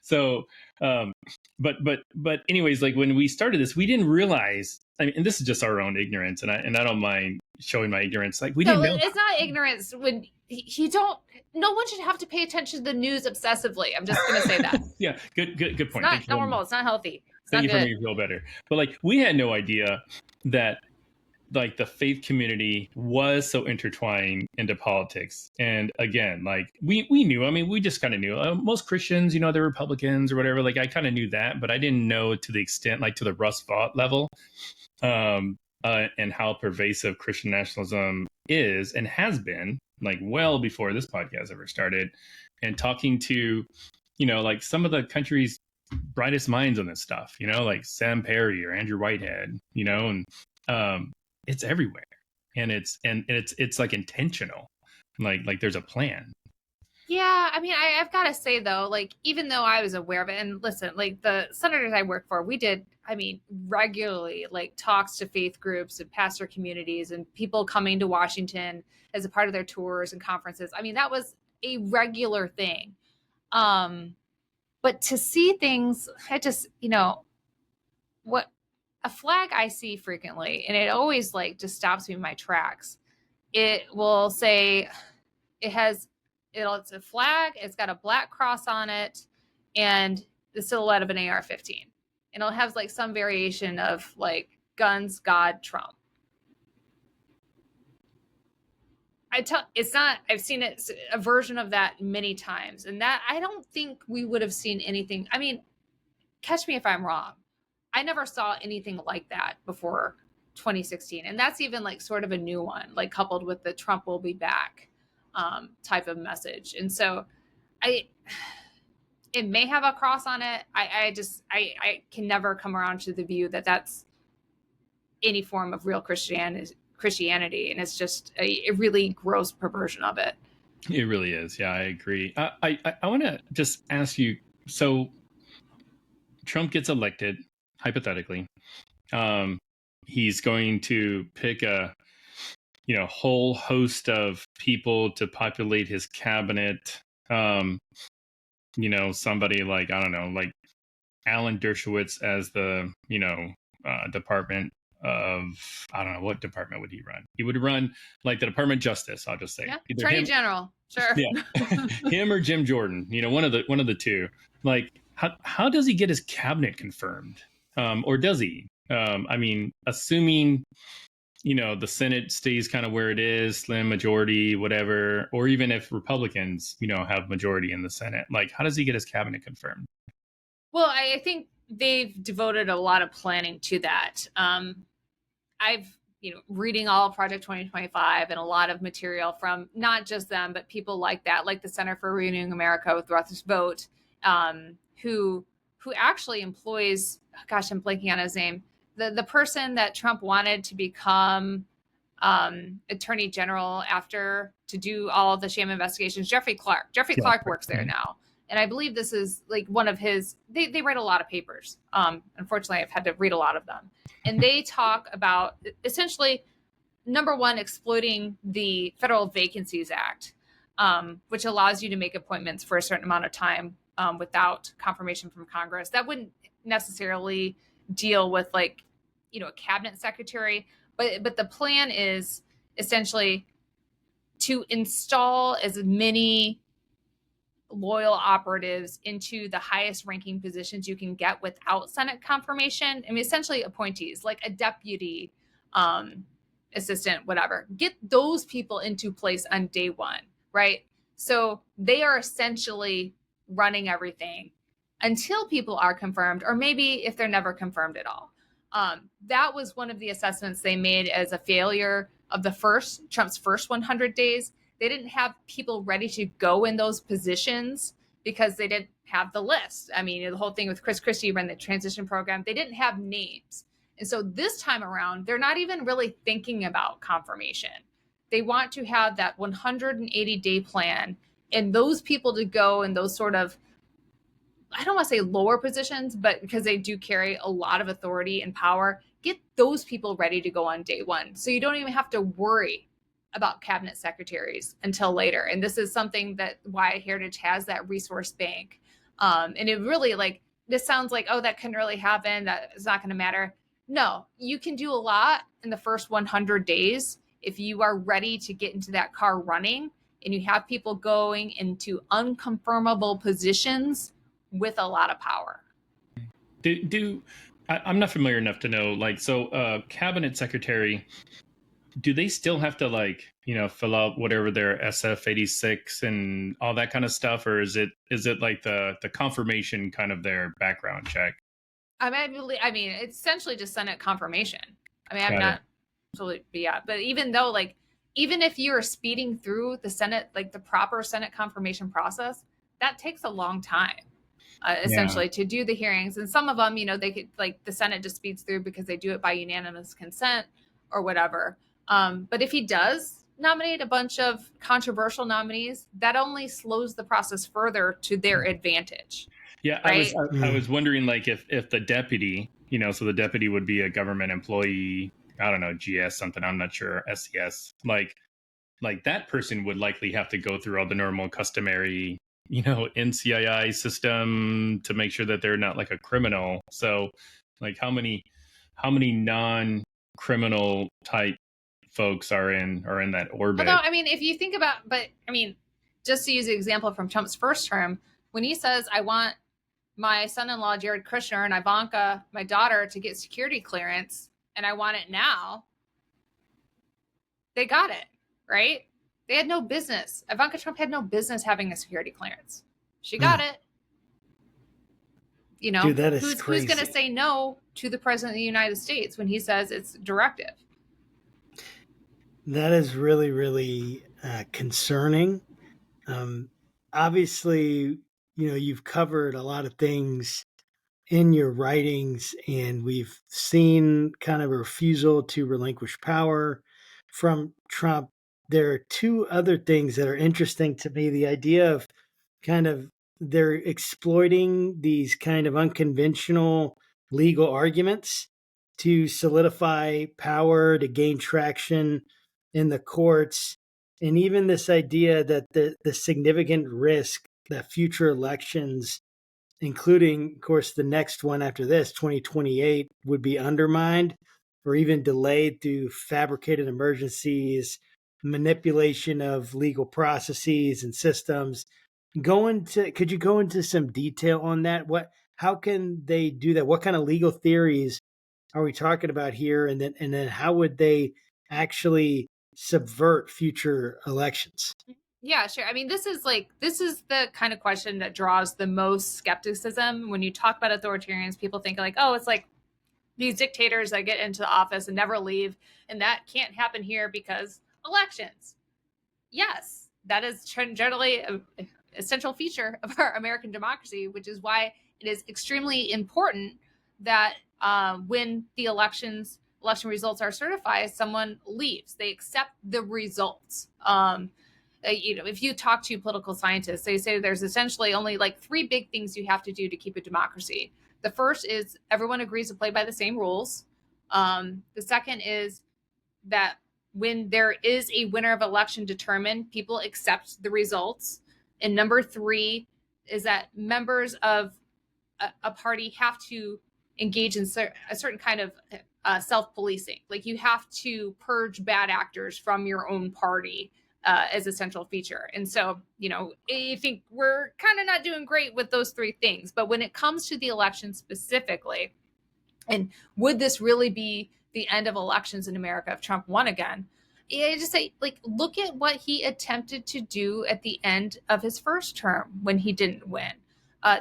So, but anyways, like when we started this, we didn't realize, I mean, and this is just our own ignorance, and I don't mind showing my ignorance. Like we didn't know. It's not ignorance when no one should have to pay attention to the news obsessively. I'm just going to say that. Yeah. Good point. It's not normal. It's not healthy. Thank you for making me feel better. But like, we had no idea that like the faith community was so intertwined into politics. And again, like we knew, I mean, we just kind of knew most Christians, they're Republicans or whatever. Like I kind of knew that, but I didn't know to the extent, like to the Russ Vought level, and how pervasive Christian nationalism is and has been, like well before this podcast ever started. And talking to, like some of the country's brightest minds on this stuff, like Sam Perry or Andrew Whitehead, and it's everywhere, and it's like intentional, like there's a plan. Yeah, I mean, I've got to say though, like even though I was aware of it, and listen, like the senators I work for, we did, I mean, regularly like talks to faith groups and pastor communities and people coming to Washington as a part of their tours and conferences. I mean, that was a regular thing. But to see things, I just, what a flag I see frequently, and it always like just stops me in my tracks. It will say it's a flag, it's got a black cross on it, and the silhouette of an AR-15. And it'll have like some variation of like guns, God, Trump. I've seen a version of that many times, and that I don't think we would have seen anything. I mean, catch me if I'm wrong. I never saw anything like that before 2016. And that's even like sort of a new one, like coupled with the Trump will be back type of message. And so it may have a cross on it. I can never come around to the view that that's any form of real Christianity. And it's just a really gross perversion of it. It really is. Yeah, I agree. I want to just ask you, so Trump gets elected, hypothetically. He's going to pick a whole host of people to populate his cabinet. Somebody like, I don't know, like Alan Dershowitz as the department of, I don't know, what department would he run? He would run like the Department of Justice, I'll just say. Yeah. Attorney General, sure. Yeah. Him or Jim Jordan, one of the two. Like, how does he get his cabinet confirmed? Or does he? I mean, assuming, the Senate stays kind of where it is, slim majority, whatever, or even if Republicans, have majority in the Senate, like, how does he get his cabinet confirmed? Well, I think they've devoted a lot of planning to that. I've, reading all of Project 2025 and a lot of material from not just them, but people like that, like the Center for Renewing America with Ruth's Vote, who actually employs, gosh, I'm blanking on his name, the person that Trump wanted to become Attorney General after to do all of the sham investigations, Jeffrey Clark. Jeffrey Clark works there now. And I believe this is like one of his, they write a lot of papers. Unfortunately, I've had to read a lot of them. And they talk about essentially, number one, exploiting the Federal Vacancies Act, which allows you to make appointments for a certain amount of time without confirmation from Congress. That wouldn't necessarily deal with like, a cabinet secretary, but the plan is essentially to install as many loyal operatives into the highest ranking positions you can get without Senate confirmation. I mean, essentially appointees, like a deputy assistant, whatever. Get those people into place on day one, right? So they are essentially running everything until people are confirmed, or maybe if they're never confirmed at all. That was one of the assessments they made as a failure of Trump's first 100 days. They didn't have people ready to go in those positions because they didn't have the list. I mean, the whole thing with Chris Christie ran the transition program, they didn't have names. And so this time around, they're not even really thinking about confirmation. They want to have that 180-day plan and those people to go in those sort of, I don't want to say lower positions, but because they do carry a lot of authority and power, get those people ready to go on day one. So you don't even have to worry about cabinet secretaries until later. And this is something that why Heritage has that resource bank. And it really this sounds like, oh, that couldn't really happen. That is not going to matter. No, you can do a lot in the first 100 days if you are ready to get into that car running and you have people going into unconfirmable positions with a lot of power. I'm not familiar enough to know, cabinet secretary, do they still have to fill out whatever their SF-86 and all that kind of stuff, or is it like the confirmation kind of their background check? I mean, it's essentially just Senate confirmation. I mean, I'm not absolutely, yeah, but even though even if you're speeding through the Senate, the proper Senate confirmation process, that takes a long time. Essentially to do the hearings, and some of them, they could the Senate just speeds through because they do it by unanimous consent or whatever. But if he does nominate a bunch of controversial nominees, that only slows the process further to their advantage. Yeah, right? I was wondering if the deputy, so the deputy would be a government employee, I don't know, GS something, I'm not sure, SCS, like that person would likely have to go through all the normal customary NCII system to make sure that they're not like a criminal. So how many non-criminal type folks are in that orbit. Although, I mean, if you think about, just to use an example from Trump's first term, when he says, I want my son-in-law, Jared Kushner, and Ivanka, my daughter, to get security clearance, and I want it now, they got it, right? They had no business. Ivanka Trump had no business having a security clearance. She got it. You know, dude, that is who's going to say no to the president of the United States when he says it's directive? That is really, really concerning. Obviously, you've covered a lot of things in your writings, and we've seen kind of a refusal to relinquish power from Trump. There are two other things that are interesting to me. The idea of kind of they're exploiting these kind of unconventional legal arguments to solidify power, to gain traction in the courts, and even this idea that the significant risk that future elections, including, of course, the next one after this, 2028, would be undermined or even delayed through fabricated emergencies, manipulation of legal processes and systems. Could you go into some detail on that? How can they do that? What kind of legal theories are we talking about here? And then how would they actually subvert future elections? Yeah, sure. I mean, this is the kind of question that draws the most skepticism. When you talk about authoritarians, people think like, oh, it's like these dictators that get into the office and never leave. And that can't happen here because elections. Yes, that is generally an essential feature of our American democracy, which is why it is extremely important that when the election results are certified, someone leaves. They accept the results. If you talk to political scientists, they say there's essentially only like three big things you have to do to keep a democracy. The first is everyone agrees to play by the same rules. The second is that when there is a winner of election determined, people accept the results. And number three is that members of a party have to engage in a certain kind of self-policing. Like you have to purge bad actors from your own party as a central feature. And so, I think we're kind of not doing great with those three things. But when it comes to the election specifically, and would this really be the end of elections in America if Trump won again? I just say, look at what he attempted to do at the end of his first term when he didn't win.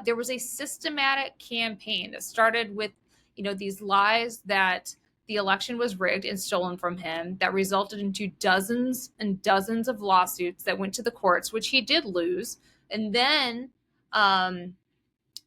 There was a systematic campaign that started with, these lies that the election was rigged and stolen from him, that resulted into dozens and dozens of lawsuits that went to the courts, which he did lose, and then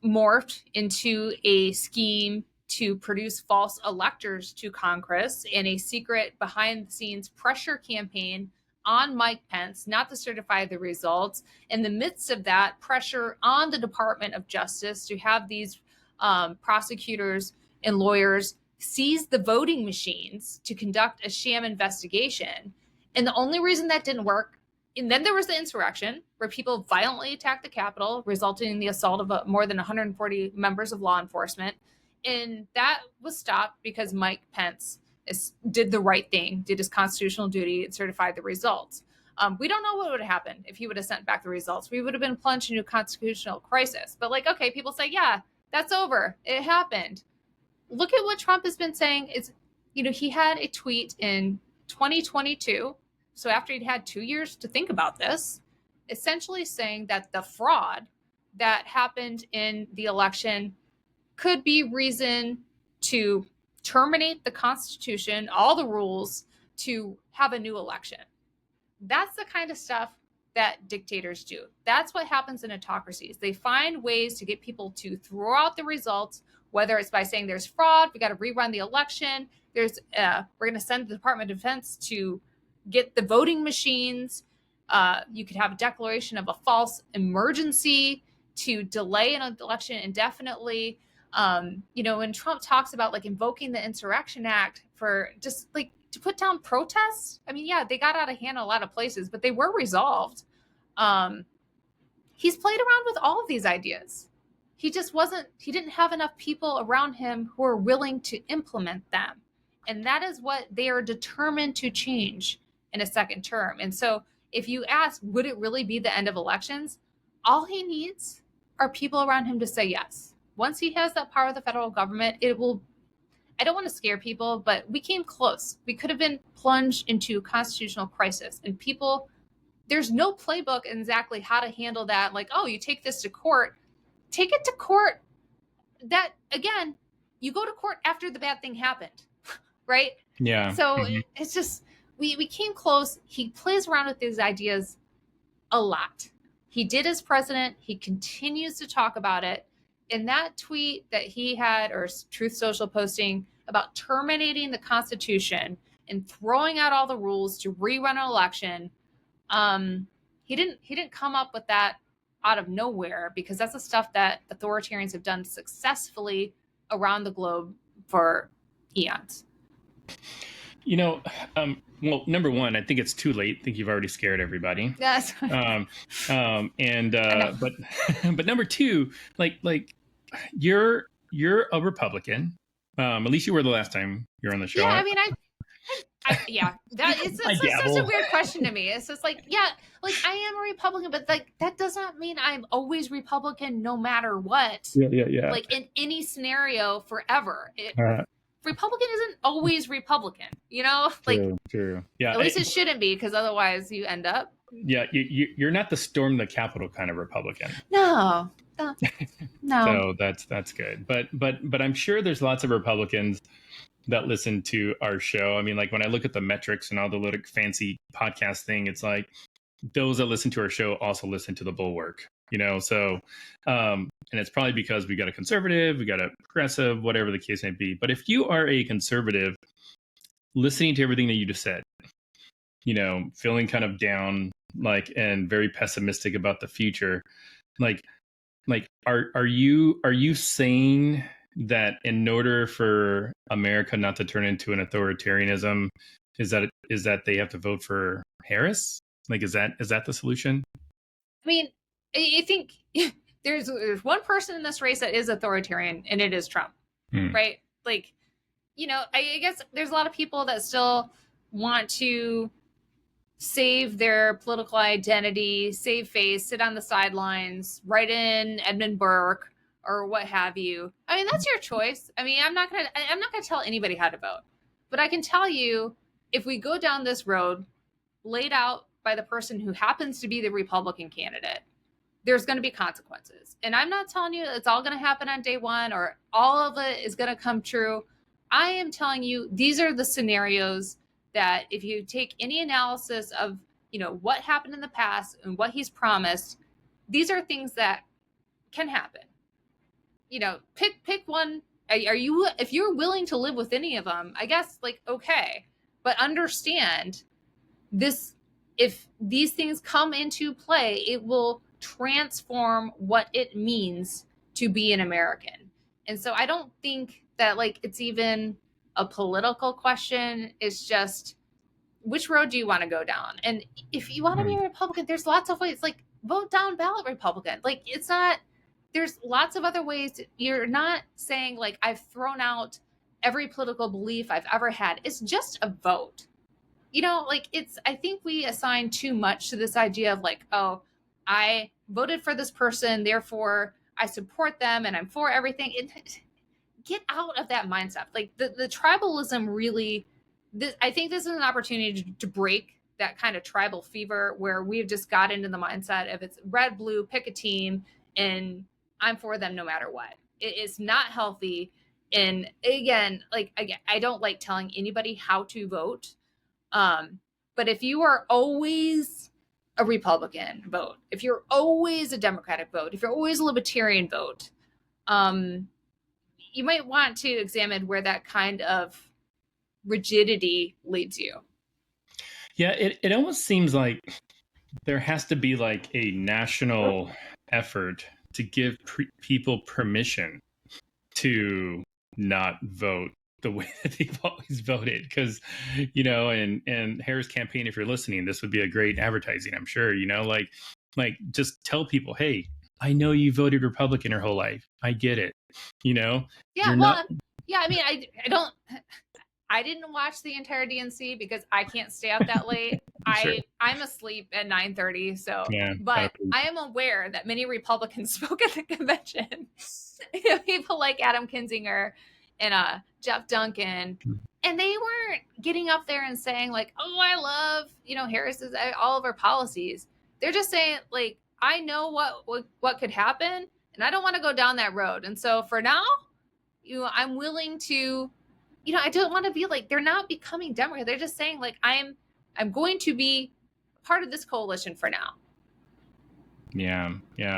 morphed into a scheme to produce false electors to Congress and a secret behind-the-scenes pressure campaign on Mike Pence not to certify the results. In the midst of that, pressure on the Department of Justice to have these prosecutors and lawyers seize the voting machines to conduct a sham investigation. And the only reason that didn't work, and then there was the insurrection where people violently attacked the Capitol, resulting in the assault of more than 140 members of law enforcement. And that was stopped because Mike Pence did the right thing, did his constitutional duty, and certified the results. We don't know what would have happened if he would have sent back the results. We would have been plunged into a constitutional crisis. But okay, people say, yeah, that's over. It happened. Look at what Trump has been saying. He had a tweet in 2022. So after he'd had 2 years to think about this, essentially saying that the fraud that happened in the election could be reason to terminate the Constitution, all the rules, to have a new election. That's the kind of stuff that dictators do. That's what happens in autocracies. They find ways to get people to throw out the results, whether it's by saying there's fraud, we got to rerun the election, we're going to send the Department of Defense to get the voting machines. You could have a declaration of a false emergency to delay an election indefinitely. When Trump talks about invoking the Insurrection Act for just to put down protests, I mean, yeah, they got out of hand in a lot of places, but they were resolved. He's played around with all of these ideas. he didn't have enough people around him who are willing to implement them. And that is what they are determined to change in a second term. And so if you ask, would it really be the end of elections? All he needs are people around him to say yes. Once he has that power of the federal government, it will, I don't want to scare people, but we came close. We could have been plunged into constitutional crisis, and people, there's no playbook exactly how to handle that. Like, oh, you take this to court, take it to court. That, again, you go to court after the bad thing happened, right? Yeah. So it's just, we came close. He plays around with these ideas a lot. He did as president. He continues to talk about it. In that tweet that he had, or Truth Social posting about terminating the Constitution and throwing out all the rules to rerun an election, he didn't come up with that out of nowhere, because that's the stuff that authoritarians have done successfully around the globe for eons. You know, well, number one, I think it's too late. I think you've already scared everybody. Yes. But number two, like you're a Republican. At least you were the last time you were on the show. Yeah, I mean, yeah, that it's such a weird question to me. It's just like, yeah, like I am a Republican, but like that does not mean I'm always Republican no matter what. Yeah. Like in any scenario forever. Republican isn't always Republican, you know? Like, true. Yeah. At least it shouldn't be, because otherwise you end up. Yeah, you're not the storm the Capitol kind of Republican. No. So that's good. But I'm sure there's lots of Republicans that listen to our show. I mean, like when I look at the metrics and all the little fancy podcast thing, it's like those that listen to our show also listen to the Bulwark, you know? So, and it's probably because we got a conservative, we got a progressive, whatever the case may be. But if you are a conservative listening to everything that you just said, you know, feeling kind of down, like, and very pessimistic about the future, like, are you saying that in order for America not to turn into an authoritarianism, is that they have to vote for Harris? Like, is that the solution? I mean, I think there's one person in this race that is authoritarian, and it is Trump, right? Like, you know, I guess there's a lot of people that still want to save their political identity, save face, sit on the sidelines, write in Edmund Burke or what have you. I mean, that's your choice. I mean, I'm not gonna tell anybody how to vote, but I can tell you, if we go down this road laid out by the person who happens to be the Republican candidate, there's going to be consequences. And I'm not telling you it's all going to happen on day one or all of it is going to come true. I am telling you, these are the scenarios that if you take any analysis of, you know, what happened in the past and what he's promised, these are things that can happen. You know, pick one. If you're willing to live with any of them, I guess, like, okay, but understand this, if these things come into play, it will transform what it means to be an American. And so I don't think that, like, it's even a political question. It's just, which road do you want to go down? And if you want to be a Republican, there's lots of ways. Like, vote down ballot Republican. Like, it's not, there's lots of other ways. You're not saying, like, I've thrown out every political belief I've ever had. It's just a vote. You know, like, it's, I think we assign too much to this idea of, like, oh, I voted for this person, therefore I support them and I'm for everything. Get out of that mindset. Like, the tribalism really, I think this is an opportunity to break that kind of tribal fever where we've just got into the mindset of it's red, blue, pick a team, and I'm for them no matter what. It's not healthy. And again, I don't like telling anybody how to vote. But if you are always a Republican, vote. If you're always a Democratic, vote. If you're always a Libertarian, vote. You might want to examine where that kind of rigidity leads you. Yeah, it almost seems like there has to be like a national effort to give people permission to not vote the way that they've always voted. Because, you know, and Harris campaign, if you're listening, this would be a great advertising, I'm sure, you know, like just tell people, hey, I know you voted Republican your whole life. I get it. You know, Yeah, you're well, not. yeah, I mean, I didn't watch the entire DNC because I can't stay up that late. Sure. I'm asleep at 9:30, so Yeah, but I am aware that many Republicans spoke at the convention. People like Adam Kinzinger and Jeff Duncan, and they weren't getting up there and saying like, "Oh, I love, Harris's all of her policies." They're just saying like, "I know what could happen, and I don't want to go down that road." And so for now, I'm willing to, I don't want to be like, they're not becoming Democrat. They're just saying like, I'm going to be part of this coalition for now. Yeah,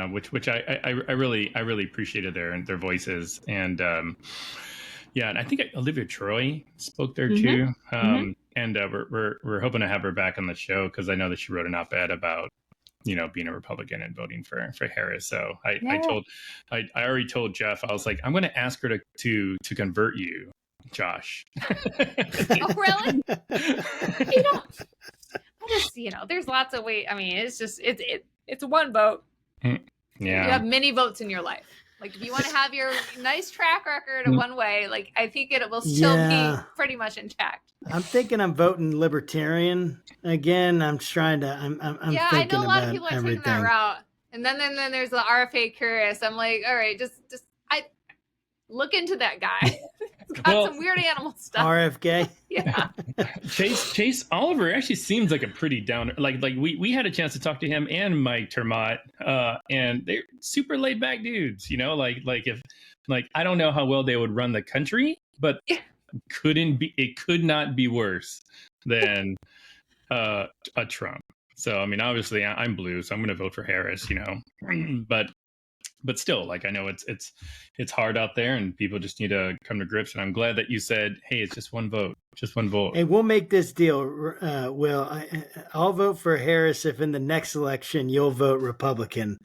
which I really appreciated their voices, and and I think Olivia Troy spoke there too, and we're hoping to have her back on the show because I know that she wrote an op-ed about being a Republican and voting for Harris. So I already told Jeff, I was like, I'm going to ask her to convert you, Josh. Oh, really? I just, there's lots of ways. I mean, it's just, it's one vote. Yeah. You have many votes in your life. Like, if you want to have your nice track record of one way, like, I think it will still be pretty much intact. I'm thinking I'm voting Libertarian again. I'm trying to, I'm I know a lot of people are everything. taking that route. And then there's the RFA curious. I'm like, all right, just look into that guy. It's got some weird animal stuff. RFK. Yeah. Chase Oliver actually seems like a pretty downer. Like we had a chance to talk to him and Mike Termott, and they're super laid back dudes. If I don't know how well they would run the country, but it could not be worse than a Trump. So I mean, obviously I'm blue, so I'm going to vote for Harris. But still, I know it's hard out there, and people just need to come to grips. And I'm glad that you said, "Hey, it's just one vote, just one vote." Hey, we'll make this deal, Will. I'll vote for Harris if in the next election you'll vote Republican.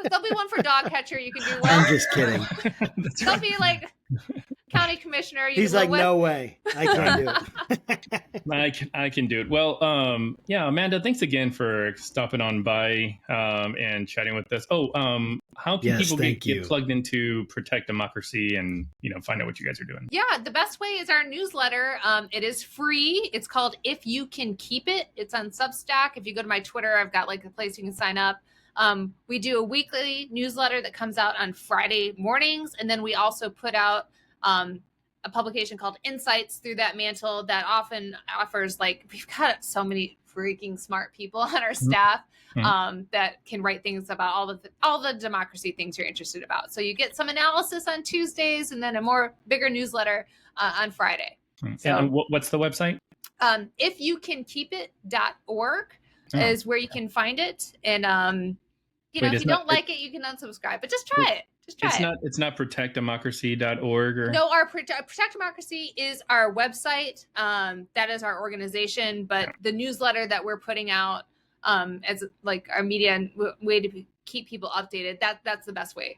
There'll be one for dog catcher. You can do. I'm just kidding. There'll be like county commissioner. He's like, no way, I can't do it. I can do it. Well, Amanda, thanks again for stopping on by and chatting with us. How can people get plugged into Protect Democracy and find out what you guys are doing? Yeah, the best way is our newsletter. It is free. It's called If You Can Keep It. It's on Substack. If you go to my Twitter, I've got a place you can sign up. We do a weekly newsletter that comes out on Friday mornings, and then we also put out a publication called Insights through that mantle that often offers we've got so many freaking smart people on our staff that can write things about all the democracy things you're interested about. So you get some analysis on Tuesdays and then a bigger newsletter on Friday. So, and what's the website? Ifyoucankeepit.org is where you can find it. And if you don't like it, you can unsubscribe. But just try it. It's not protectdemocracy.org or no. Our Protect Democracy is our website. That is our organization. But the newsletter that we're putting out as our media way to keep people updated. That's the best way.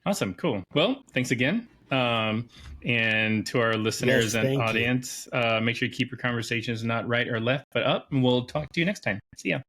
Awesome, cool. Well, thanks again. And to our listeners and audience, make sure you keep your conversations not right or left, but up. And we'll talk to you next time. See ya.